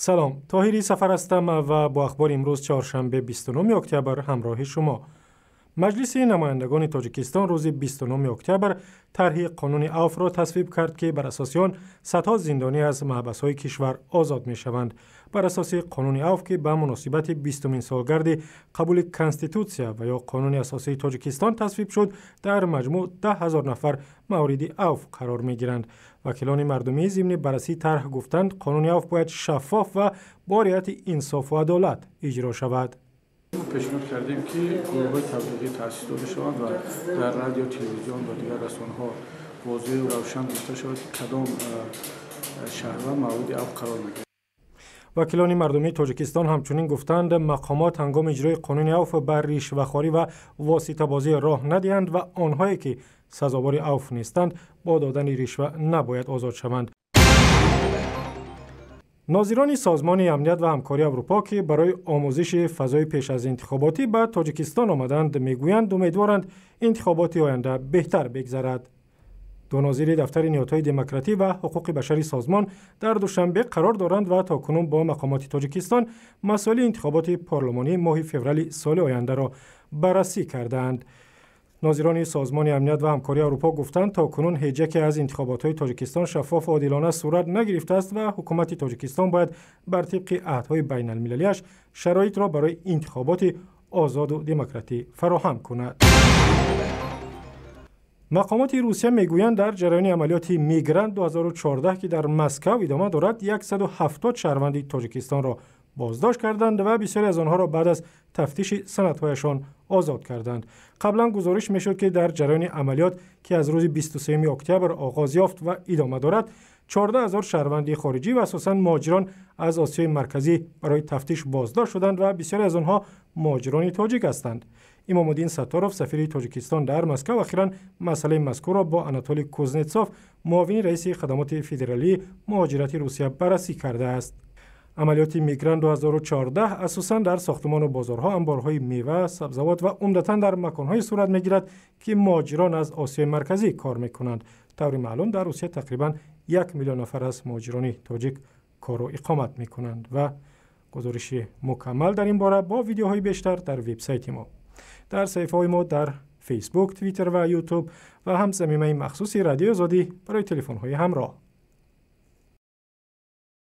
سلام، طاهری سفر هستم و با اخبار امروز چهارشنبه 29 اکتبر همراه شما. مجلس نمایندگان تاجیکستان روز 29 اکتبر طرح قانون عفو را تصویب کرد که بر اساس آن صدها زندانی از محبس‌های کشور آزاد می‌شوند. بر اساس قانون عفو که به مناسبت 20مین سالگرد قبول کنستیتوسیا و یا قانون اساسی تاجیکستان تصویب شد، در مجموع 10,000 نفر مورد عفو قرار می‌گیرند. وکیلان مردمی ضمن بررسی طرح گفتند قانون عفو باید شفاف و با رعایت انصاف و عدالت اجرا شود. پیشنهاد کردیم که گروه‌های تبلیغی تأسیس داده شوند و در رادیو، تلویزیون و دیگر رسانه‌ها واضح و روشن گفته شود که کدام شهروند مورد عفو قرار می‌گیرد. وکیلان مردمی تاجیکستان همچنین گفتند مقامات هنگام اجرای قانون عفو بر رشوه‌خواری و واسطه‌بازی راه ندهند و آنهایی که سزاوار عفو نیستند با دادن رشوه نباید آزاد شوند. ناظران سازمان امنیت و همکاری اروپا که برای آموزش فضای پیش از انتخاباتی به تاجیکستان آمدند میگویند امیدوارند انتخابات آینده بهتر بگذرد. دو ناظر دفتر نهادهای دموکراسی و حقوق بشری سازمان در دوشنبه قرار دارند و تاکنون با مقامات تاجیکستان مسائل انتخابات پارلمانی ماه فوریه سال آینده را بررسی کردند. ناظران سازمان امنیت و همکاری اروپا گفتند تاکنون هیچ یک از انتخابات تاجیکستان شفاف و عادلانه صورت نگرفته است و حکومت تاجیکستان باید بر طبق عهدهای بین المللی‌اش شرایط را برای انتخابات آزاد و دموکراتی فراهم کند. مقامات روسیه میگویند در جریان عملیات میگرانت 2014 که در مسکو ادامه دارد 170 شهروند تاجیکستان را بازداشت کردند و بسیاری از آنها را بعد از تفتیش سندهایشان آزاد کردند. قبلا گزارش میشد که در جریان عملیات که از روز 23 اکتبر آغاز یافت و ادامه دارد 14,000 شهروند خارجی و اساساً مهاجران از آسیای مرکزی برای تفتیش بازداشت شدند و بسیاری از آنها مهاجران تاجیک هستند. امام الدین ستاروف سفیر تاجیکستان در مسکو اخیراً مسئله مذکور را با آناتولی کوزنتسوف معاون رئیس خدمات فدرالی مهاجرت روسیه بررسی کرده است. عملیات میگرانت 2014 اساساً در ساختمان و بازارها، انبارهای میوه، سبزیجات و عمدتاً در مکان‌های صورت می‌گیرد که مهاجران از آسیای مرکزی کار می‌کنند. طور معلوم در روسیه تقریباً 1 میلیون نفر از مهاجران تاجیک کار و اقامت می‌کنند و گزارش مکمل در این باره با ویدیوهای بیشتر در وبسایت ما، در صفحه‌های ما در فیسبوک، توییتر و یوتیوب و هم صمیمه مخصوص رادیو آزادی برای تلفن‌های همراه.